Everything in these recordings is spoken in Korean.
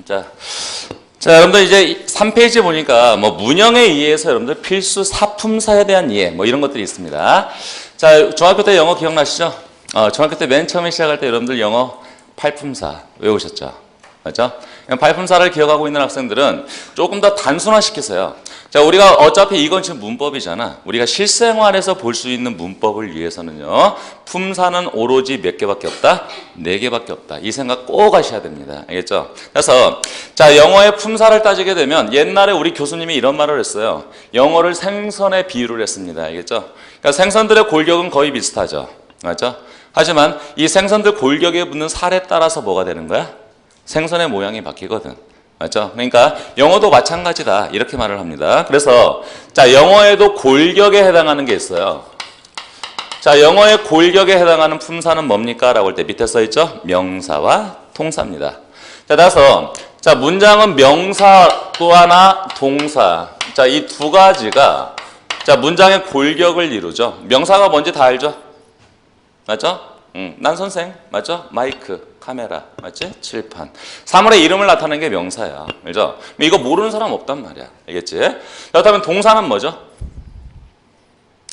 자, 여러분들 이제 3페이지 보니까 뭐 문형에 의해서 여러분들 필수 사품사에 대한 이해 뭐 이런 것들이 있습니다. 자, 중학교 때 영어 기억나시죠? 중학교 때 맨 처음에 시작할 때 여러분들 영어 팔품사 외우셨죠? 맞죠? 발품사를 기억하고 있는 학생들은 조금 더 단순화시켜서요. 자, 우리가 어차피 이건 지금 문법이잖아. 우리가 실생활에서 볼 수 있는 문법을 위해서는요. 품사는 오로지 몇 개밖에 없다? 4개밖에 없다. 이 생각 꼭 하셔야 됩니다. 알겠죠? 그래서 자, 영어의 품사를 따지게 되면 옛날에 우리 교수님이 이런 말을 했어요. 영어를 생선에 비유를 했습니다. 알겠죠? 그러니까 생선들의 골격은 거의 비슷하죠. 맞죠? 하지만 이 생선들 골격에 붙는 살에 따라서 뭐가 되는 거야? 생선의 모양이 바뀌거든. 맞죠? 그러니까 영어도 마찬가지다. 이렇게 말을 합니다. 그래서 자, 영어에도 골격에 해당하는 게 있어요. 자, 영어의 골격에 해당하는 품사는 뭡니까? 라고 할 때 밑에 써 있죠? 명사와 동사입니다. 자, 따라서 자, 문장은 명사 또 하나 동사. 자, 이 두 가지가 자, 문장의 골격을 이루죠. 명사가 뭔지 다 알죠? 맞죠? 난 선생. 맞죠? 마이크. 카메라, 맞지? 칠판. 사물의 이름을 나타내는 게 명사야. 알죠? 이거 모르는 사람 없단 말이야. 알겠지? 그렇다면 동사는 뭐죠?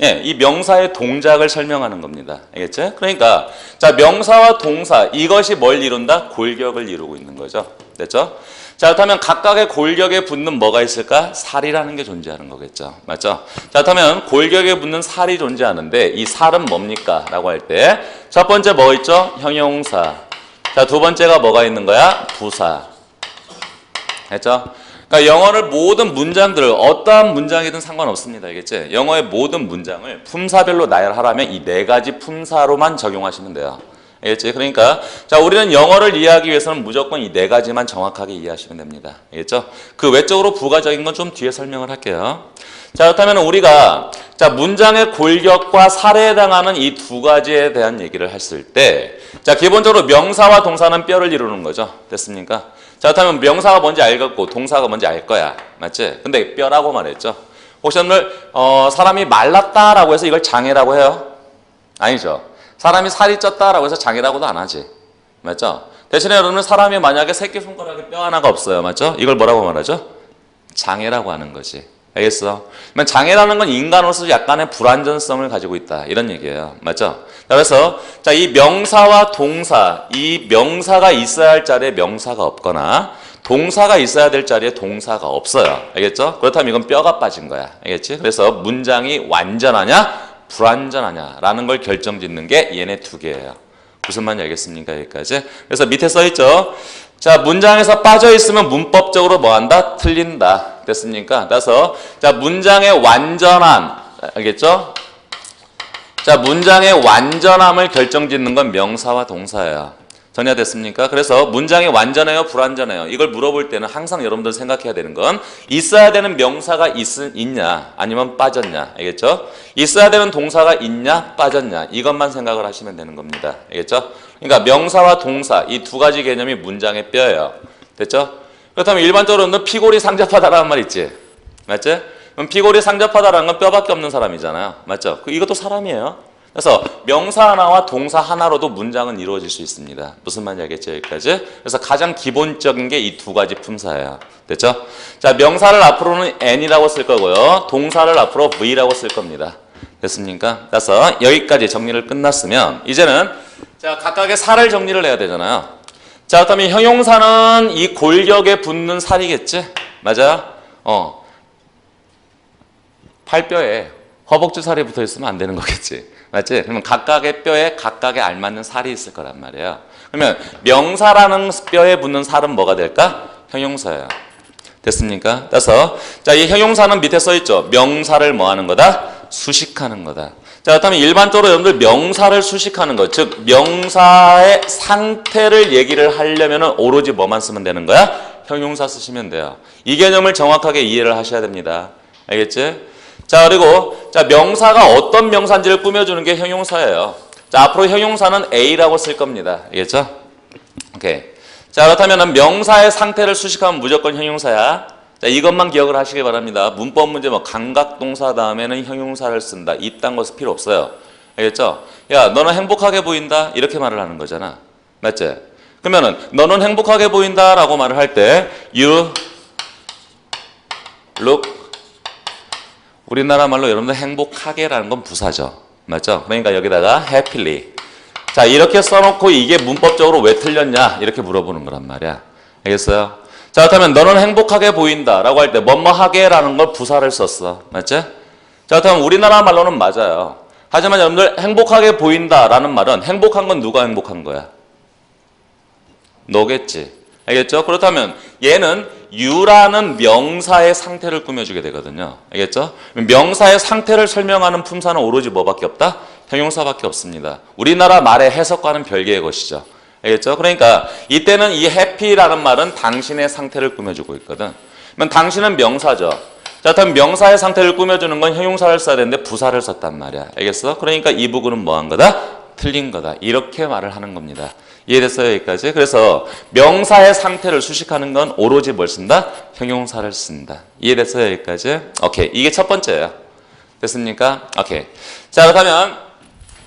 예, 이 명사의 동작을 설명하는 겁니다. 알겠지? 그러니까 자, 명사와 동사 이것이 뭘 이룬다? 골격을 이루고 있는 거죠. 됐죠? 자, 그렇다면 각각의 골격에 붙는 뭐가 있을까? 살이라는 게 존재하는 거겠죠. 맞죠? 자, 그렇다면 골격에 붙는 살이 존재하는데 이 살은 뭡니까? 라고 할 때 첫 번째 뭐 있죠? 형용사. 자, 두 번째가 뭐가 있는 거야? 부사. 됐죠? 그러니까 영어를 모든 문장들을 어떠한 문장이든 상관없습니다. 알겠지? 영어의 모든 문장을 품사별로 나열하라면 이 4가지 품사로만 적용하시면 돼요. 알겠지? 그러니까 자, 우리는 영어를 이해하기 위해서는 무조건 이 4가지만 정확하게 이해하시면 됩니다. 알겠죠? 그 외적으로 부가적인 건 좀 뒤에 설명을 할게요. 자, 그렇다면 우리가 자, 문장의 골격과 살에 해당하는 이 2가지에 대한 얘기를 했을 때 자, 기본적으로 명사와 동사는 뼈를 이루는 거죠. 됐습니까? 자, 그렇다면 명사가 뭔지 알겠고 동사가 뭔지 알 거야. 맞지? 근데 뼈라고 말했죠. 혹시 오늘 사람이 말랐다라고 해서 이걸 장애라고 해요? 아니죠. 사람이 살이 쪘다라고 해서 장애라고도 안 하지. 맞죠? 대신에 여러분은 사람이 만약에 새끼손가락에 뼈 하나가 없어요. 맞죠? 이걸 뭐라고 말하죠? 장애라고 하는 거지. 알겠어? 그러면 장애라는 건 인간으로서 약간의 불완전성을 가지고 있다. 이런 얘기예요. 맞죠? 그래서 자, 이 명사와 동사, 이 명사가 있어야 할 자리에 명사가 없거나 동사가 있어야 될 자리에 동사가 없어요. 알겠죠? 그렇다면 이건 뼈가 빠진 거야. 알겠지? 그래서 문장이 완전하냐 불완전하냐라는 걸 결정짓는 게 얘네 2개예요. 무슨 말인지 알겠습니까? 여기까지. 그래서 밑에 써 있죠. 자, 문장에서 빠져 있으면 문법적으로 뭐 한다? 틀린다. 됐습니까? 그래서 자, 문장의 완전함. 알겠죠? 자, 문장의 완전함을 결정짓는 건 명사와 동사예요. 정리됐습니까? 그래서 문장이 완전해요? 불완전해요? 이걸 물어볼 때는 항상 여러분들 생각해야 되는 건 있어야 되는 명사가 있냐 아니면 빠졌냐. 알겠죠? 있어야 되는 동사가 있냐 빠졌냐 이것만 생각을 하시면 되는 겁니다. 알겠죠? 그러니까 명사와 동사 이 2가지 개념이 문장의 뼈예요. 됐죠? 그렇다면 일반적으로는 피골이 상접하다라는 말 있지? 맞지? 그럼 피골이 상접하다라는 건 뼈밖에 없는 사람이잖아요. 맞죠? 이것도 사람이에요. 그래서 명사 하나와 동사 하나로도 문장은 이루어질 수 있습니다. 무슨 말인지 알겠죠? 여기까지? 그래서 가장 기본적인 게 이 2가지 품사예요. 됐죠? 자, 명사를 앞으로는 n이라고 쓸 거고요. 동사를 앞으로 v라고 쓸 겁니다. 됐습니까? 그래서 여기까지 정리를 끝났으면 이제는 자, 각각의 살을 정리를 해야 되잖아요. 자, 그렇다면 형용사는 이 골격에 붙는 살이겠지? 맞아요? 팔뼈에 허벅지 살이 붙어 있으면 안 되는 거겠지. 맞지? 그러면 각각의 뼈에 각각에 알맞는 살이 있을 거란 말이에요. 그러면 명사라는 뼈에 붙는 살은 뭐가 될까? 형용사예요. 됐습니까? 그래서 자, 이 형용사는 밑에 써 있죠. 명사를 뭐 하는 거다? 수식하는 거다. 자, 그렇다면 일반적으로 여러분들 명사를 수식하는 것, 즉 명사의 상태를 얘기를 하려면 오로지 뭐만 쓰면 되는 거야? 형용사 쓰시면 돼요. 이 개념을 정확하게 이해를 하셔야 됩니다. 알겠지? 자, 그리고 자, 명사가 어떤 명사인지를 꾸며주는 게 형용사예요. 자, 앞으로 형용사는 A라고 쓸 겁니다. 알겠죠? 오케이. 자, 그렇다면 명사의 상태를 수식하면 무조건 형용사야. 자, 이것만 기억을 하시기 바랍니다. 문법 문제 뭐 감각동사 다음에는 형용사를 쓴다. 이딴 것은 필요 없어요. 알겠죠? 야, 너는 행복하게 보인다. 이렇게 말을 하는 거잖아. 맞지? 그러면은 너는 행복하게 보인다라고 말을 할 때 you look 우리나라 말로 여러분들 행복하게라는 건 부사죠. 맞죠? 그러니까 여기다가 happily. 자, 이렇게 써놓고 이게 문법적으로 왜 틀렸냐 이렇게 물어보는 거란 말이야. 알겠어요? 자, 그렇다면 너는 행복하게 보인다라고 할 때 뭐뭐하게라는 걸 부사를 썼어. 맞지? 자, 그렇다면 우리나라 말로는 맞아요. 하지만 여러분들 행복하게 보인다라는 말은 행복한 건 누가 행복한 거야? 너겠지. 알겠죠? 그렇다면 얘는 you라는 명사의 상태를 꾸며주게 되거든요. 알겠죠? 명사의 상태를 설명하는 품사는 오로지 뭐밖에 없다? 형용사밖에 없습니다. 우리나라 말의 해석과는 별개의 것이죠. 알겠죠? 그러니까 이때는 이 happy라는 말은 당신의 상태를 꾸며주고 있거든. 그러면 당신은 명사죠. 자, 그럼 명사의 상태를 꾸며주는 건 형용사를 써야 되는데 부사를 썼단 말이야. 알겠어? 그러니까 이 부분은 뭐한 거다? 틀린 거다. 이렇게 말을 하는 겁니다. 이해됐어요? 여기까지? 그래서 명사의 상태를 수식하는 건 오로지 뭘 쓴다? 형용사를 쓴다. 이해됐어요? 여기까지? 오케이. 이게 첫 번째예요. 됐습니까? 오케이. 자, 그렇다면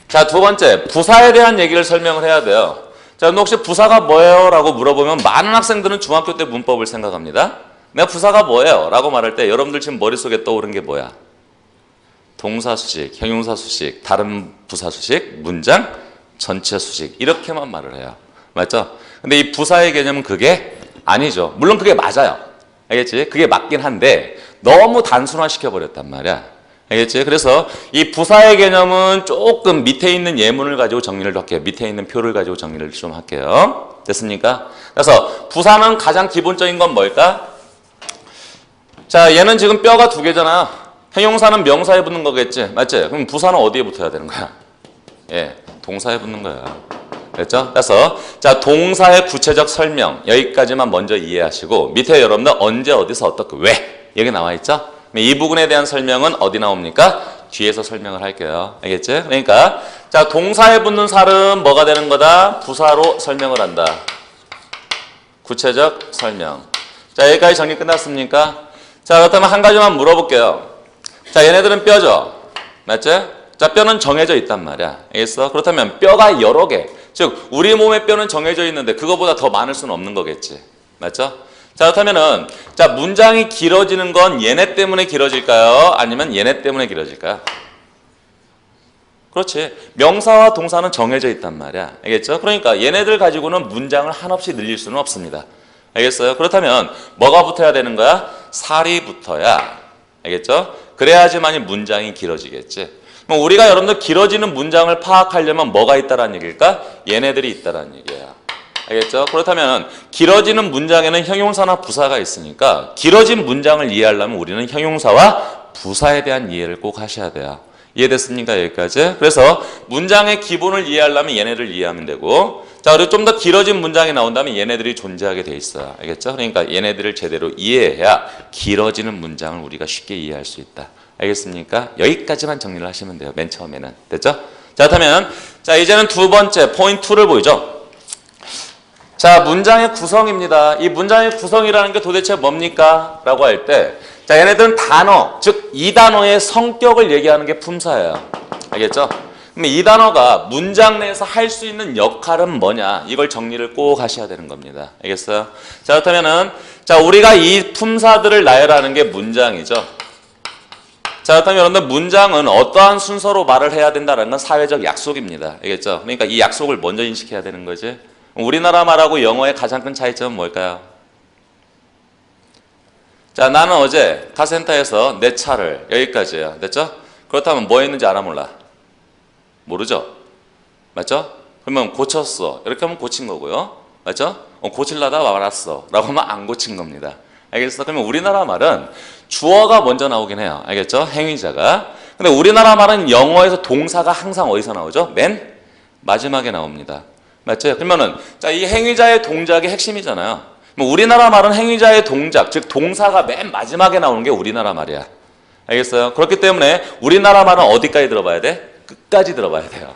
자, 두 번째. 부사에 대한 얘기를 설명을 해야 돼요. 자, 혹시 부사가 뭐예요? 라고 물어보면 많은 학생들은 중학교 때 문법을 생각합니다. 내가 부사가 뭐예요? 라고 말할 때 여러분들 지금 머릿속에 떠오른 게 뭐야? 동사 수식, 형용사 수식, 다른 부사 수식, 문장, 전체 수식 이렇게만 말을 해요. 맞죠? 근데 이 부사의 개념은 그게 아니죠. 물론 그게 맞아요. 알겠지? 그게 맞긴 한데 너무 단순화시켜 버렸단 말이야. 알겠지? 그래서 이 부사의 개념은 조금 밑에 있는 예문을 가지고 정리를 할게요. 밑에 있는 표를 가지고 정리를 좀 할게요. 됐습니까? 그래서 부사는 가장 기본적인 건 뭘까? 자, 얘는 지금 뼈가 두 개잖아. 형용사는 명사에 붙는 거겠지? 맞지? 그럼 부사는 어디에 붙어야 되는 거야? 예, 동사에 붙는 거야. 됐죠? 그래서 자, 동사의 구체적 설명 여기까지만 먼저 이해하시고 밑에 여러분들 언제 어디서 어떻게 왜 여기 나와 있죠? 이 부분에 대한 설명은 어디 나옵니까? 뒤에서 설명을 할게요. 알겠지? 그러니까 자, 동사에 붙는 살은 뭐가 되는 거다? 부사로 설명을 한다. 구체적 설명. 자, 여기까지 정리 끝났습니까? 자, 그렇다면 한 가지만 물어볼게요. 자, 얘네들은 뼈죠? 맞지? 자, 뼈는 정해져 있단 말이야. 알겠어? 그렇다면 뼈가 여러 개. 즉, 우리 몸의 뼈는 정해져 있는데 그거보다 더 많을 수는 없는 거겠지. 맞죠? 자, 그렇다면은 자, 문장이 길어지는 건 얘네 때문에 길어질까요? 아니면 얘네 때문에 길어질까요? 그렇지. 명사와 동사는 정해져 있단 말이야. 알겠죠? 그러니까 얘네들 가지고는 문장을 한없이 늘릴 수는 없습니다. 알겠어요? 그렇다면 뭐가 붙어야 되는 거야? 살이 붙어야. 알겠죠? 그래야지만이 문장이 길어지겠지. 그럼 우리가 여러분들 길어지는 문장을 파악하려면 뭐가 있다라는 얘기일까? 얘네들이 있다라는 얘기야. 알겠죠? 그렇다면 길어지는 문장에는 형용사나 부사가 있으니까 길어진 문장을 이해하려면 우리는 형용사와 부사에 대한 이해를 꼭 하셔야 돼요. 이해됐습니까? 여기까지? 그래서 문장의 기본을 이해하려면 얘네를 이해하면 되고 자, 그리고 좀 더 길어진 문장이 나온다면 얘네들이 존재하게 돼 있어요. 알겠죠? 그러니까 얘네들을 제대로 이해해야 길어지는 문장을 우리가 쉽게 이해할 수 있다. 알겠습니까? 여기까지만 정리를 하시면 돼요. 맨 처음에는. 됐죠? 자, 그렇다면 자, 이제는 두 번째 포인트 2를 보이죠? 자, 문장의 구성입니다. 이 문장의 구성이라는 게 도대체 뭡니까? 라고 할 때 자, 얘네들은 단어, 즉 이 단어의 성격을 얘기하는 게 품사예요. 알겠죠? 그럼 이 단어가 문장 내에서 할 수 있는 역할은 뭐냐? 이걸 정리를 꼭 하셔야 되는 겁니다. 알겠어요? 자, 그렇다면은 자, 우리가 이 품사들을 나열하는 게 문장이죠. 자, 그렇다면 여러분들 문장은 어떠한 순서로 말을 해야 된다는 건 사회적 약속입니다. 알겠죠? 그러니까 이 약속을 먼저 인식해야 되는 거지. 우리나라 말하고 영어의 가장 큰 차이점은 뭘까요? 자, 나는 어제 카센터에서 내 차를 여기까지예요. 됐죠? 그렇다면 뭐 했는지 알아 몰라? 모르죠? 맞죠? 그러면 고쳤어. 이렇게 하면 고친 거고요. 맞죠? 고칠라다 말았어. 라고 하면 안 고친 겁니다. 알겠어? 그러면 우리나라 말은 주어가 먼저 나오긴 해요. 알겠죠? 행위자가. 근데 우리나라 말은 영어에서 동사가 항상 어디서 나오죠? 맨 마지막에 나옵니다. 맞죠? 그러면은 자, 이 행위자의 동작이 핵심이잖아요. 우리나라 말은 행위자의 동작, 즉 동사가 맨 마지막에 나오는 게 우리나라 말이야. 알겠어요? 그렇기 때문에 우리나라 말은 어디까지 들어봐야 돼? 끝까지 들어봐야 돼요.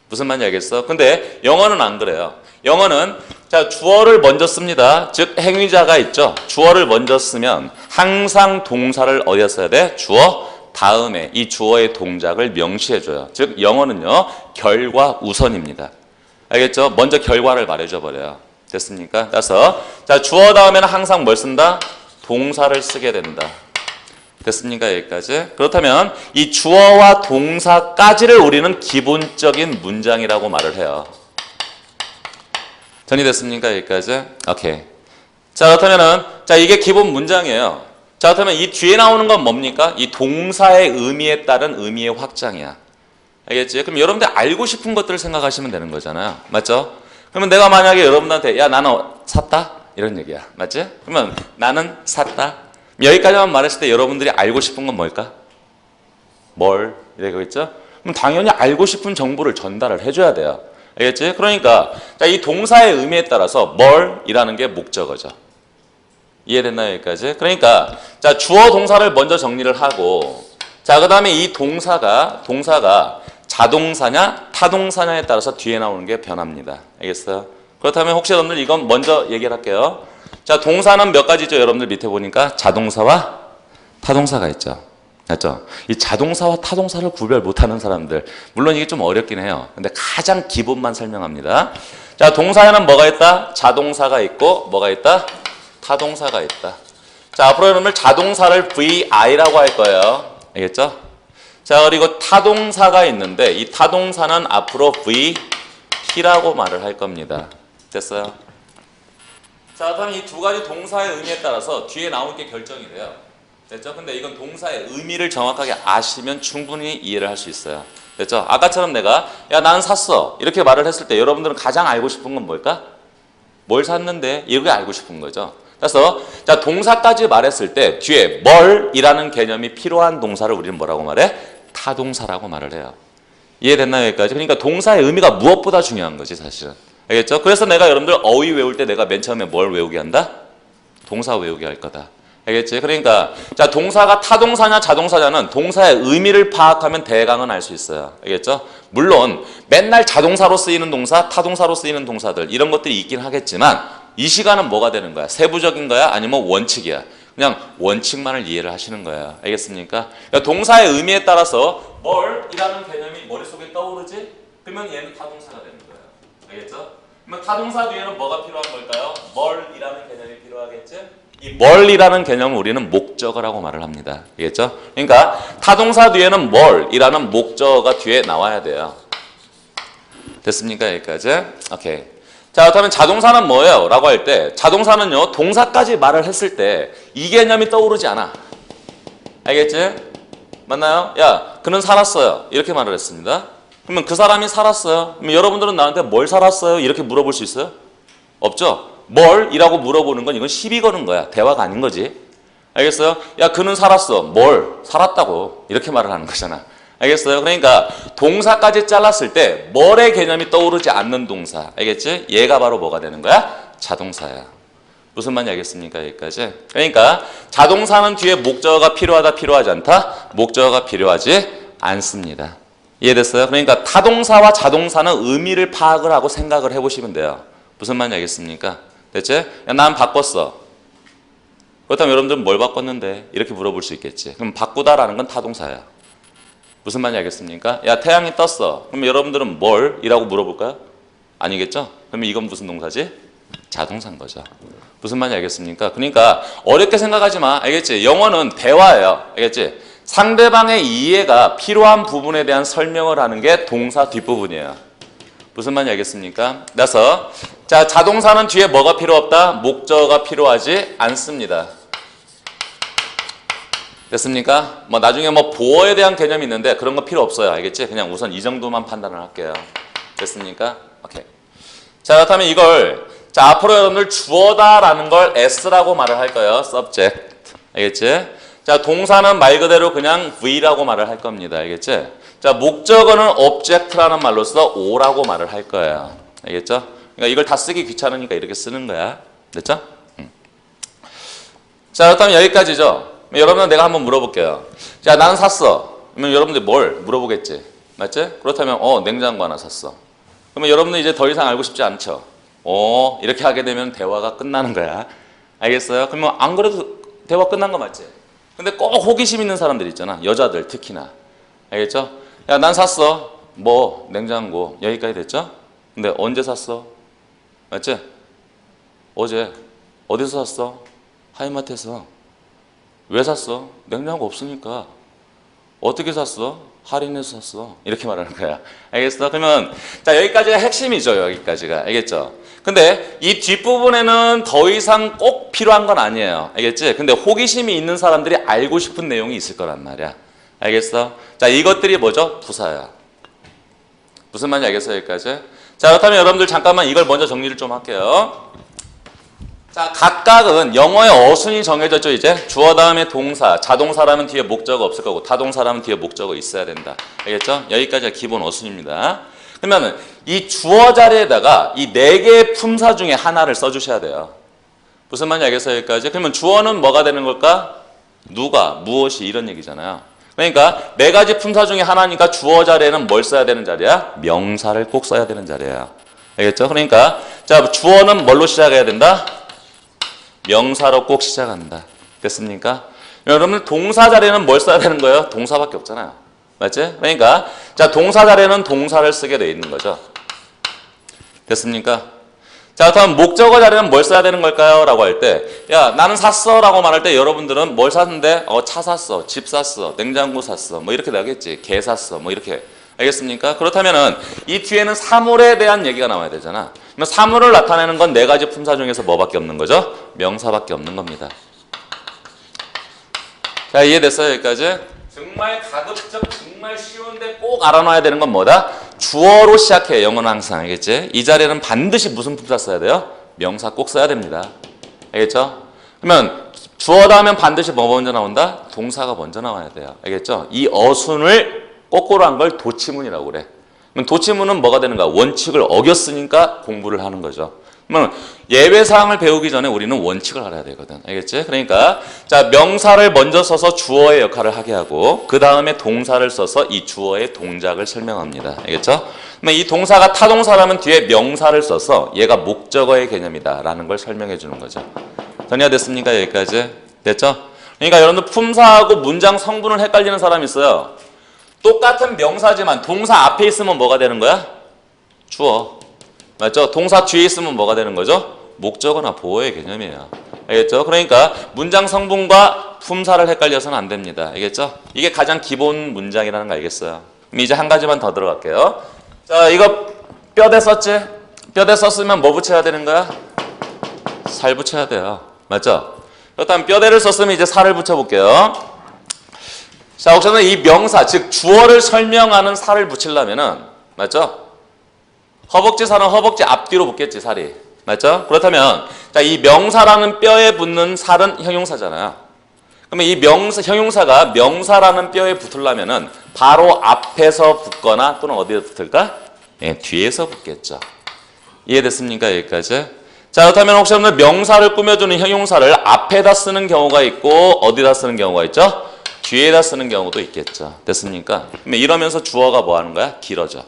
무슨 말인지 알겠어? 근데 영어는 안 그래요. 영어는 자, 주어를 먼저 씁니다. 즉 행위자가 있죠. 주어를 먼저 쓰면 항상 동사를 어디에 써야 돼? 주어 다음에 이 주어의 동작을 명시해줘요. 즉 영어는요 결과 우선입니다. 알겠죠? 먼저 결과를 말해줘 버려요. 됐습니까? 따라서 자, 주어 다음에는 항상 뭘 쓴다? 동사를 쓰게 된다. 됐습니까? 여기까지. 그렇다면 이 주어와 동사까지를 우리는 기본적인 문장이라고 말을 해요. 정리됐습니까? 여기까지? 오케이. 자, 그렇다면은 자, 이게 기본 문장이에요. 자, 그렇다면 이 뒤에 나오는 건 뭡니까? 이 동사의 의미에 따른 의미의 확장이야. 알겠지? 그럼 여러분들 알고 싶은 것들을 생각하시면 되는 거잖아요. 맞죠? 그러면 내가 만약에 여러분들한테 야, 나는 샀다? 이런 얘기야. 맞지? 그러면 나는 샀다? 여기까지만 말했을 때 여러분들이 알고 싶은 건 뭘까? 뭘? 이러겠죠? 그럼 당연히 알고 싶은 정보를 전달을 해줘야 돼요. 알겠지? 그러니까 자, 이 동사의 의미에 따라서 뭘이라는 게 목적어죠. 이해됐나요? 여기까지? 그러니까 자, 주어 동사를 먼저 정리를 하고 자, 그 다음에 이 동사가 자동사냐 타동사냐에 따라서 뒤에 나오는 게 변합니다. 알겠어요? 그렇다면 혹시 여러분들 이건 먼저 얘기를 할게요. 자, 동사는 몇 가지죠? 여러분들 밑에 보니까 자동사와 타동사가 있죠. 맞죠? 이 자동사와 타동사를 구별 못하는 사람들, 물론 이게 좀 어렵긴 해요. 근데 가장 기본만 설명합니다. 자, 동사에는 뭐가 있다? 자동사가 있고 뭐가 있다? 타동사가 있다. 자, 앞으로 여러분들 자동사를 VI라고 할 거예요. 알겠죠? 자, 그리고 타동사가 있는데 이 타동사는 앞으로 VP라고 말을 할 겁니다. 됐어요? 자, 그럼 이 두 가지 동사의 의미에 따라서 뒤에 나올 게 결정이 돼요. 됐죠? 근데 이건 동사의 의미를 정확하게 아시면 충분히 이해를 할 수 있어요. 됐죠? 아까처럼 내가 야, 나는 샀어 이렇게 말을 했을 때 여러분들은 가장 알고 싶은 건 뭘까? 뭘 샀는데? 이렇게 알고 싶은 거죠. 그래서 자, 동사까지 말했을 때 뒤에 뭘이라는 개념이 필요한 동사를 우리는 뭐라고 말해? 타동사라고 말을 해요. 이해됐나요? 여기까지? 그러니까 동사의 의미가 무엇보다 중요한 거지 사실은. 알겠죠? 그래서 내가 여러분들 어휘 외울 때 내가 맨 처음에 뭘 외우게 한다? 동사 외우게 할 거다. 알겠지? 그러니까 자, 동사가 타동사냐 자동사냐는 동사의 의미를 파악하면 대강은 알 수 있어요. 알겠죠? 물론 맨날 자동사로 쓰이는 동사, 타동사로 쓰이는 동사들 이런 것들이 있긴 하겠지만 이 시간은 뭐가 되는 거야? 세부적인 거야? 아니면 원칙이야? 그냥 원칙만을 이해를 하시는 거야. 알겠습니까? 그러니까 동사의 의미에 따라서 뭘이라는 개념이 머릿속에 떠오르지? 그러면 얘는 타동사가 되는 거예요. 알겠죠? 그러면 타동사 뒤에는 뭐가 필요한 걸까요? 뭘이라는 개념이 필요하겠지? 이 뭘이라는 개념을 우리는 목적어라고 말을 합니다. 알겠죠? 그러니까 타동사 뒤에는 뭘이라는 목적어가 뒤에 나와야 돼요. 됐습니까? 여기까지? 오케이. 자, 그렇다면 자동사는 뭐예요? 라고 할 때 자동사는요, 동사까지 말을 했을 때 이 개념이 떠오르지 않아. 알겠지? 맞나요? 야, 그는 살았어요. 이렇게 말을 했습니다. 그러면 그 사람이 살았어요. 그럼 여러분들은 나한테 뭘 살았어요? 이렇게 물어볼 수 있어요? 없죠? 뭘? 이라고 물어보는 건 이건 시비 거는 거야. 대화가 아닌 거지. 알겠어요? 야, 그는 살았어. 뭘? 살았다고. 이렇게 말을 하는 거잖아. 알겠어요? 그러니까 동사까지 잘랐을 때 뭘의 개념이 떠오르지 않는 동사. 알겠지? 얘가 바로 뭐가 되는 거야? 자동사야. 무슨 말인지 알겠습니까? 여기까지. 그러니까 자동사는 뒤에 목적어가 필요하다, 필요하지 않다? 목적어가 필요하지 않습니다. 이해됐어요? 그러니까 타동사와 자동사는 의미를 파악을 하고 생각을 해보시면 돼요. 무슨 말인지 알겠습니까? 됐지? 야, 난 바꿨어. 그렇다면 여러분들은 뭘 바꿨는데? 이렇게 물어볼 수 있겠지. 그럼 바꾸다라는 건 타동사야. 무슨 말인지 알겠습니까? 야, 태양이 떴어. 그럼 여러분들은 뭘? 이라고 물어볼까요? 아니겠죠? 그러면 이건 무슨 동사지? 자동사인 거죠. 무슨 말인지 알겠습니까? 그러니까 어렵게 생각하지 마. 알겠지? 영어는 대화예요. 알겠지? 상대방의 이해가 필요한 부분에 대한 설명을 하는 게 동사 뒷부분이에요. 무슨 말인지 알겠습니까? 그래서 자, 자동사는 뒤에 뭐가 필요 없다? 목적어가 필요하지 않습니다. 됐습니까? 뭐 나중에 뭐 보어에 대한 개념이 있는데 그런 거 필요 없어요. 알겠지? 그냥 우선 이 정도만 판단을 할게요. 됐습니까? 오케이. 자, 그렇다면 이걸 자, 앞으로 여러분들 주어다라는 걸 S라고 말을 할 거예요. subject. 알겠지? 자, 동사는 말 그대로 그냥 V라고 말을 할 겁니다. 알겠지? 자, 목적어는 object라는 말로써 O라고 말을 할 거예요. 알겠죠? 그러니까 이걸 다 쓰기 귀찮으니까 이렇게 쓰는 거야. 됐죠? 자, 그렇다면 여기까지죠. 여러분은 내가 한번 물어볼게요. 자, 나는 샀어. 그러면 여러분들 뭘 물어보겠지? 맞지? 그렇다면 냉장고 하나 샀어. 그러면 여러분들 이제 더 이상 알고 싶지 않죠? 이렇게 하게 되면 대화가 끝나는 거야. 알겠어요? 그러면 안 그래도 대화 끝난 거 맞지? 근데 꼭 호기심 있는 사람들 있잖아. 여자들 특히나. 알겠죠? 야, 난 샀어. 뭐 냉장고. 여기까지 됐죠? 근데 언제 샀어? 맞지? 어제. 어디서 샀어? 하이마트에서. 왜 샀어? 냉장고 없으니까. 어떻게 샀어? 할인해서 샀어. 이렇게 말하는 거야. 알겠어? 그러면 자 여기까지가 핵심이죠. 여기까지가. 알겠죠? 근데 이 뒷부분에는 더 이상 꼭 필요한 건 아니에요. 알겠지? 근데 호기심이 있는 사람들이 알고 싶은 내용이 있을 거란 말이야. 알겠어? 자 이것들이 뭐죠? 부사야. 무슨 말인지 알겠어요? 여기까지? 자 그렇다면 여러분들 잠깐만 이걸 먼저 정리를 좀 할게요. 자, 각각은 영어의 어순이 정해졌죠, 이제. 주어 다음에 동사, 자동사라면 뒤에 목적어 없을 거고, 타동사라면 뒤에 목적어 있어야 된다. 알겠죠? 여기까지가 기본 어순입니다. 그러면 이 주어 자리에다가 이 4개의 품사 중에 하나를 써주셔야 돼요. 무슨 말인지 알겠어요, 여기까지? 그러면 주어는 뭐가 되는 걸까? 누가, 무엇이 이런 얘기잖아요. 그러니까 4가지 품사 중에 하나니까 주어 자리에는 뭘 써야 되는 자리야? 명사를 꼭 써야 되는 자리예요. 알겠죠? 그러니까 자, 주어는 뭘로 시작해야 된다? 명사로 꼭 시작한다. 됐습니까? 여러분 동사 자리에는 뭘 써야 되는 거예요? 동사밖에 없잖아요. 맞지? 그러니까 자 동사 자리에는 동사를 쓰게 돼 있는 거죠. 됐습니까? 자 그렇다면 목적어 자리에는 뭘 써야 되는 걸까요? 라고 할 때 야 나는 샀어 라고 말할 때 여러분들은 뭘 샀는데 차 샀어, 집 샀어, 냉장고 샀어 뭐 이렇게 나겠지. 개 샀어 뭐 이렇게. 알겠습니까? 그렇다면은 이 뒤에는 사물에 대한 얘기가 나와야 되잖아. 그러면 사물을 나타내는 건 4가지 품사 중에서 뭐밖에 없는 거죠? 명사밖에 없는 겁니다. 자, 이해됐어요? 여기까지? 정말 가급적 정말 쉬운데 꼭 알아놔야 되는 건 뭐다? 주어로 시작해. 영어는 항상. 알겠지? 이 자리에는 반드시 무슨 품사 써야 돼요? 명사 꼭 써야 됩니다. 알겠죠? 그러면 주어 다음엔 반드시 뭐 먼저 나온다? 동사가 먼저 나와야 돼요. 알겠죠? 이 어순을 거꾸로 한 걸 도치문이라고 그래. 그럼 도치문은 뭐가 되는가? 원칙을 어겼으니까 공부를 하는 거죠. 그러면 예외사항을 배우기 전에 우리는 원칙을 알아야 되거든. 알겠지? 그러니까 자 명사를 먼저 써서 주어의 역할을 하게 하고 그 다음에 동사를 써서 이 주어의 동작을 설명합니다. 알겠죠? 그러면 이 동사가 타동사라면 뒤에 명사를 써서 얘가 목적어의 개념이다 라는 걸 설명해 주는 거죠. 전이가 됐습니까? 여기까지? 됐죠? 그러니까 여러분들 품사하고 문장 성분을 헷갈리는 사람이 있어요. 똑같은 명사지만 동사 앞에 있으면 뭐가 되는 거야? 주어. 맞죠? 동사 뒤에 있으면 뭐가 되는 거죠? 목적어나 보어의 개념이에요. 알겠죠? 그러니까 문장 성분과 품사를 het갈려서는 안 됩니다. 알겠죠? 이게 가장 기본 문장이라는 거 알겠어요? 그럼 이제 한 가지만 더 들어갈게요. 자, 이거 뼈대 썼지? 뼈대 썼으면 뭐 붙여야 되는 거야? 살 붙여야 돼요. 맞죠? 그렇다면 뼈대를 썼으면 이제 살을 붙여볼게요. 자, 혹시나 이 명사, 즉 주어를 설명하는 살을 붙이려면은 맞죠? 허벅지 살은 허벅지 앞뒤로 붙겠지, 살이. 맞죠? 그렇다면 자, 이 명사라는 뼈에 붙는 살은 형용사잖아요. 그러면 이 형용사가 명사라는 뼈에 붙으려면은 바로 앞에서 붙거나 또는 어디에 붙을까? 예, 뒤에서 붙겠죠. 이해됐습니까? 여기까지? 자, 그렇다면 혹시 오늘 명사를 꾸며주는 형용사를 앞에다 쓰는 경우가 있고 어디다 쓰는 경우가 있죠? 뒤에다 쓰는 경우도 있겠죠. 됐습니까? 이러면서 주어가 뭐 하는 거야? 길어져.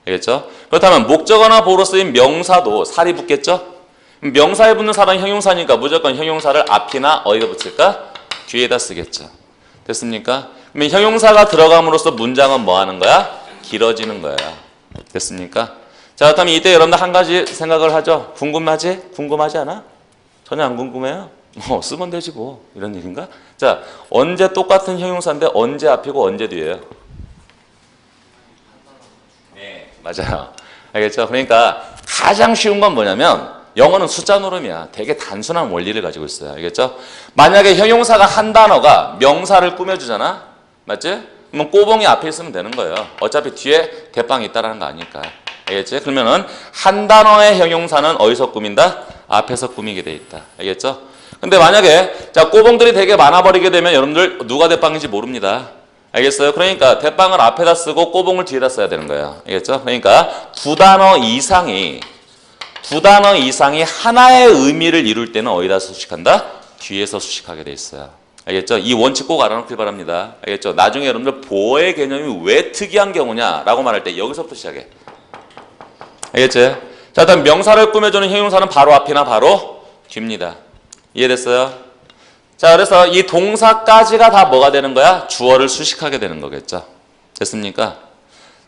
알겠죠? 그렇다면 목적어나 보로 쓰인 명사도 살이 붙겠죠? 명사에 붙는 살은 형용사니까 무조건 형용사를 앞이나 어디다 붙일까? 뒤에다 쓰겠죠. 됐습니까? 그러면 형용사가 들어감으로써 문장은 뭐 하는 거야? 길어지는 거예요. 됐습니까? 자, 그렇다면 이때 여러분들 한 가지 생각을 하죠. 궁금하지? 궁금하지 않아? 전혀 안 궁금해요? 쓰면 되지 뭐 이런 얘기인가? 자, 언제 똑같은 형용사인데 언제 앞이고 언제 뒤에요? 네, 맞아요. 알겠죠? 그러니까 가장 쉬운 건 뭐냐면 영어는 숫자 노름이야. 되게 단순한 원리를 가지고 있어요. 알겠죠? 만약에 형용사가 한 단어가 명사를 꾸며주잖아? 맞지? 그러면 꼬봉이 앞에 있으면 되는 거예요. 어차피 뒤에 대빵이 있다라는 거 아니까. 알겠지? 그러면은 한 단어의 형용사는 어디서 꾸민다? 앞에서 꾸미게 돼 있다. 알겠죠? 근데 만약에 자 꼬봉들이 되게 많아버리게 되면 여러분들 누가 대빵인지 모릅니다. 알겠어요? 그러니까 대빵을 앞에다 쓰고 꼬봉을 뒤에다 써야 되는 거예요. 알겠죠? 그러니까 두 단어 이상이 하나의 의미를 이룰 때는 어디다 수식한다? 뒤에서 수식하게 돼 있어요. 알겠죠? 이 원칙 꼭 알아놓길 바랍니다. 알겠죠? 나중에 여러분들 보어의 개념이 왜 특이한 경우냐라고 말할 때 여기서부터 시작해. 알겠지? 자, 일단 명사를 꾸며주는 형용사는 바로 앞이나 바로 뒤입니다. 이해됐어요? 자, 그래서 이 동사까지가 다 뭐가 되는 거야? 주어를 수식하게 되는 거겠죠. 됐습니까?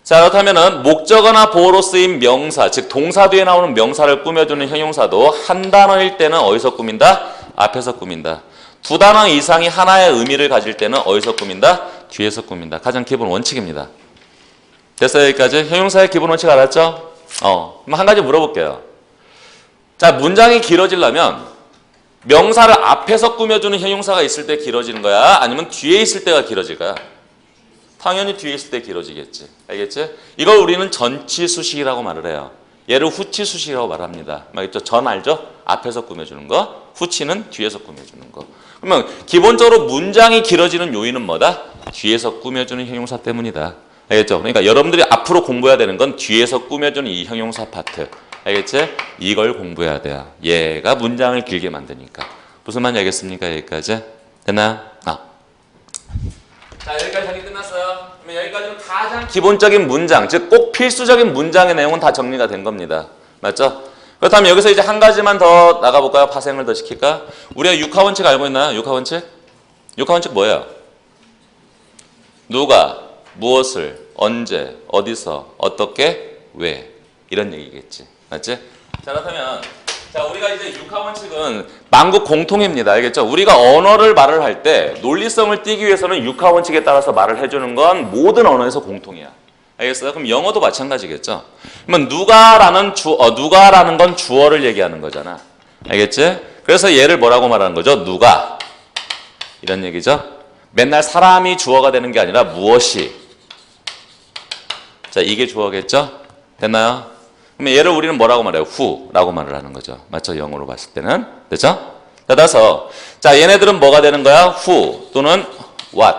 자, 그렇다면은 목적어나 보어로 쓰인 명사, 즉 동사 뒤에 나오는 명사를 꾸며주는 형용사도 한 단어일 때는 어디서 꾸민다? 앞에서 꾸민다. 두 단어 이상이 하나의 의미를 가질 때는 어디서 꾸민다? 뒤에서 꾸민다. 가장 기본 원칙입니다. 됐어요? 여기까지? 형용사의 기본 원칙 알았죠? 그럼 한 가지 물어볼게요. 자, 문장이 길어지려면 명사를 앞에서 꾸며주는 형용사가 있을 때 길어지는 거야? 아니면 뒤에 있을 때가 길어질 거야? 당연히 뒤에 있을 때 길어지겠지. 알겠지? 이걸 우리는 전치수식이라고 말을 해요. 얘를 후치수식이라고 말합니다. 알겠죠? 전 알죠? 앞에서 꾸며주는 거. 후치는 뒤에서 꾸며주는 거. 그러면 기본적으로 문장이 길어지는 요인은 뭐다? 뒤에서 꾸며주는 형용사 때문이다. 알겠죠? 그러니까 여러분들이 앞으로 공부해야 되는 건 뒤에서 꾸며주는 이 형용사 파트. 알겠지? 이걸 공부해야 돼요. 얘가 문장을 길게 만드니까. 무슨 말인지 알겠습니까? 여기까지? 됐나? 자, 여기까지 정리 끝났어요. 그러면 여기까지는 가장 기본적인 문장, 즉 꼭 필수적인 문장의 내용은 다 정리가 된 겁니다. 맞죠? 그렇다면 여기서 이제 한 가지만 더 나가볼까요? 파생을 더 시킬까? 우리가 육하원칙 알고 있나요? 육하원칙? 육하원칙 뭐예요? 누가, 무엇을, 언제, 어디서, 어떻게, 왜 이런 얘기겠지. 맞지? 자, 그렇다면 자, 우리가 이제 육하원칙은 만국 공통입니다. 알겠죠? 우리가 언어를 말을 할 때 논리성을 띠기 위해서는 육하원칙에 따라서 말을 해주는 건 모든 언어에서 공통이야. 알겠어요? 그럼 영어도 마찬가지겠죠? 그러면 누가라는 건 주어를 얘기하는 거잖아. 알겠지? 그래서 얘를 뭐라고 말하는 거죠? 누가. 이런 얘기죠? 맨날 사람이 주어가 되는 게 아니라 무엇이. 자, 이게 주어겠죠? 됐나요? 그러면 얘를 우리는 뭐라고 말해요? who라고 말을 하는 거죠. 맞죠? 영어로 봤을 때는. 됐죠? 따라서 자, 얘네들은 뭐가 되는 거야? who 또는 what.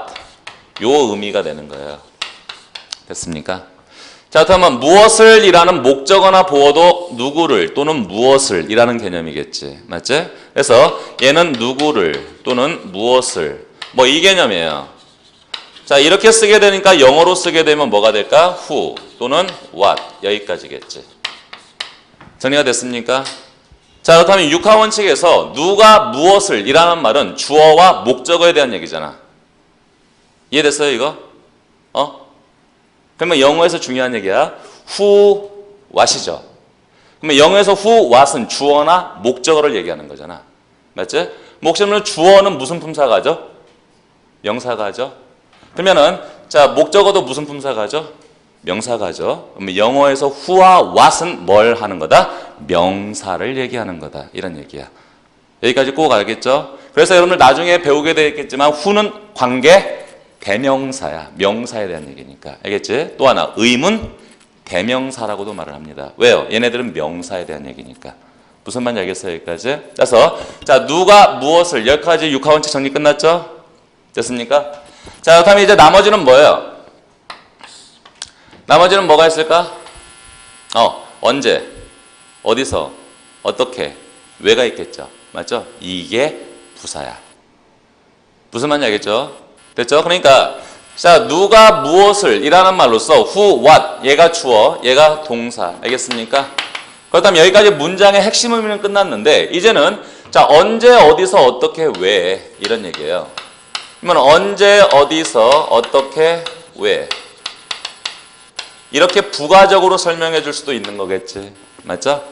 요 의미가 되는 거예요. 됐습니까? 자, 그러면 무엇을 이라는 목적어나 보어도 누구를 또는 무엇을 이라는 개념이겠지. 맞지? 그래서 얘는 누구를 또는 무엇을 뭐 이 개념이에요. 자, 이렇게 쓰게 되니까 영어로 쓰게 되면 뭐가 될까? who 또는 what 여기까지겠지. 정리가 됐습니까? 자, 그렇다면 육하원칙에서 누가 무엇을 이라는 말은 주어와 목적어에 대한 얘기잖아. 이해됐어요, 이거? 그러면 영어에서 중요한 얘기야. who, what이죠. 그러면 영어에서 who, what은 주어나 목적어를 얘기하는 거잖아. 맞지? 목적어는 주어는 무슨 품사가 하죠? 명사가 하죠. 그러면은 자, 목적어도 무슨 품사가 하죠? 명사가 하죠. 그러면 영어에서 who와 what은 뭘 하는 거다? 명사를 얘기하는 거다. 이런 얘기야. 여기까지 꼭 알겠죠? 그래서 여러분들 나중에 배우게 되겠지만 who는 관계 대명사야. 명사에 대한 얘기니까. 알겠지? 또 하나 의문 대명사라고도 말을 합니다. 왜요? 얘네들은 명사에 대한 얘기니까. 무슨 말인지 알겠어요? 여기까지? 그래서 자, 누가 무엇을 여기까지 육하원칙 정리 끝났죠? 됐습니까? 자, 그렇다면 이제 나머지는 뭐예요? 나머지는 뭐가 있을까? 언제, 어디서, 어떻게, 왜가 있겠죠. 맞죠? 이게 부사야. 무슨 말인지 알겠죠? 됐죠? 그러니까 자, 누가 무엇을 이라는 말로써 who, what 얘가 주어, 얘가 동사. 알겠습니까? 그렇다면 여기까지 문장의 핵심 의미는 끝났는데 이제는 자, 언제, 어디서, 어떻게, 왜 이런 얘기예요. 그러면 언제, 어디서, 어떻게, 왜 이렇게 부가적으로 설명해 줄 수도 있는 거겠지. 맞죠?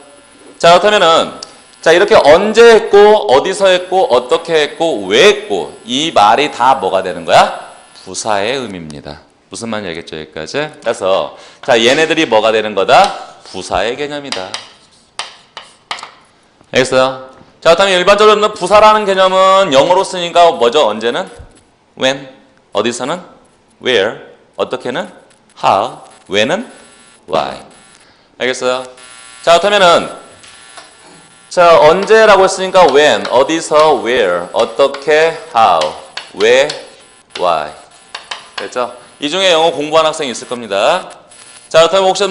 자, 그렇다면은 자, 이렇게 언제 했고 어디서 했고 어떻게 했고 왜 했고 이 말이 다 뭐가 되는 거야? 부사의 의미입니다. 무슨 말인지 알겠죠? 여기까지. 그래서 자, 얘네들이 뭐가 되는 거다? 부사의 개념이다. 알겠어요? 자, 그렇다면 일반적으로 부사라는 개념은 영어로 쓰니까 뭐죠? 언제는? when. 어디서는? where. 어떻게는? how. 왜는? why. 알겠어요? 자, 그렇다면은 자, 언제라고 했으니까 when, 어디서, where, 어떻게, how, 왜, why. 됐죠? 이 중에 영어 공부한 학생이 있을 겁니다. 자, 그렇다면 혹시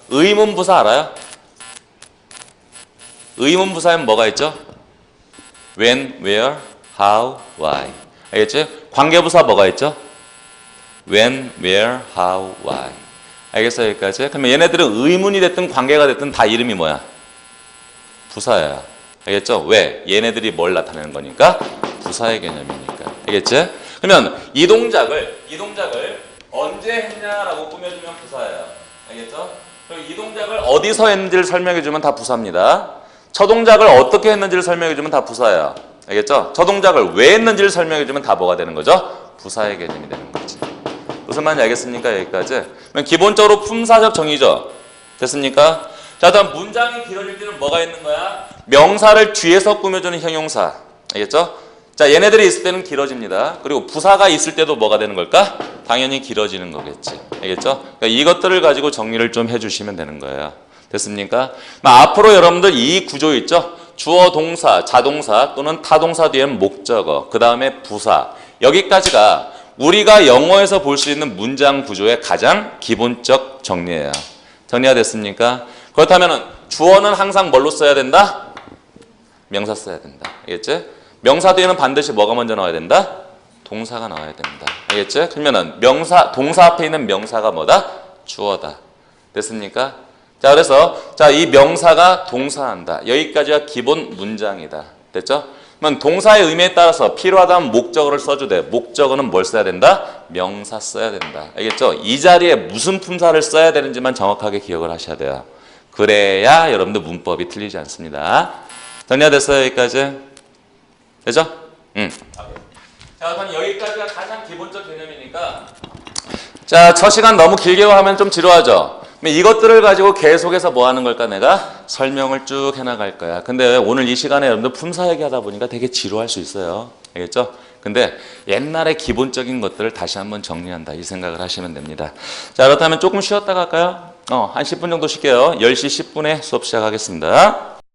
의문부사 알아요? 의문부사에는 뭐가 있죠? when, where, how, why. 알겠지? 관계부사 뭐가 있죠? when, where, how, why. 알겠어요? 여기까지? 그러면 얘네들은 의문이 됐든 관계가 됐든 다 이름이 뭐야? 부사야. 알겠죠? 왜? 얘네들이 뭘 나타내는 거니까? 부사의 개념이니까. 알겠지? 그러면 이 동작을 언제 했냐라고 꾸며주면 부사예요. 알겠죠? 그리고 이 동작을 어디서 했는지를 설명해주면 다 부사입니다. 저 동작을 어떻게 했는지를 설명해주면 다 부사예요. 알겠죠? 저 동작을 왜 했는지를 설명해주면 다 뭐가 되는 거죠? 부사의 개념이 되는 거지. 무슨 말인지 알겠습니까? 여기까지. 기본적으로 품사적 정의죠. 됐습니까? 자, 다음 문장이 길어질 때는 뭐가 있는 거야? 명사를 뒤에서 꾸며주는 형용사. 알겠죠? 자, 얘네들이 있을 때는 길어집니다. 그리고 부사가 있을 때도 뭐가 되는 걸까? 당연히 길어지는 거겠지. 알겠죠? 그러니까 이것들을 가지고 정리를 좀 해주시면 되는 거예요. 됐습니까? 앞으로 여러분들 이 구조 있죠? 주어, 동사, 자동사 또는 타동사 뒤에는 목적어, 그 다음에 부사. 여기까지가 우리가 영어에서 볼 수 있는 문장 구조의 가장 기본적 정리예요. 정리가 됐습니까? 그렇다면 주어는 항상 뭘로 써야 된다? 명사 써야 된다. 알겠지? 명사 뒤에는 반드시 뭐가 먼저 나와야 된다? 동사가 나와야 된다. 알겠지? 그러면은 동사 앞에 있는 명사가 뭐다? 주어다. 됐습니까? 자, 그래서 이 명사가 동사한다. 여기까지가 기본 문장이다. 됐죠? 그러면 동사의 의미에 따라서 필요하다면 목적어를 써주되 목적어는 뭘 써야 된다? 명사 써야 된다. 알겠죠? 이 자리에 무슨 품사를 써야 되는지만 정확하게 기억을 하셔야 돼요. 그래야 여러분들 문법이 틀리지 않습니다. 정리가 됐어요? 여기까지? 되죠? 자, 그럼 여기까지가 가장 기본적 개념이니까 자, 첫 시간 너무 길게 하면 좀 지루하죠? 이것들을 가지고 계속해서 뭐 하는 걸까? 내가 설명을 쭉 해나갈 거야. 근데 오늘 이 시간에 여러분들 품사 얘기하다 보니까 되게 지루할 수 있어요. 알겠죠? 근데 옛날의 기본적인 것들을 다시 한번 정리한다. 이 생각을 하시면 됩니다. 자, 그렇다면 조금 쉬었다 갈까요? 한 10분 정도 쉴게요. 10시 10분에 수업 시작하겠습니다.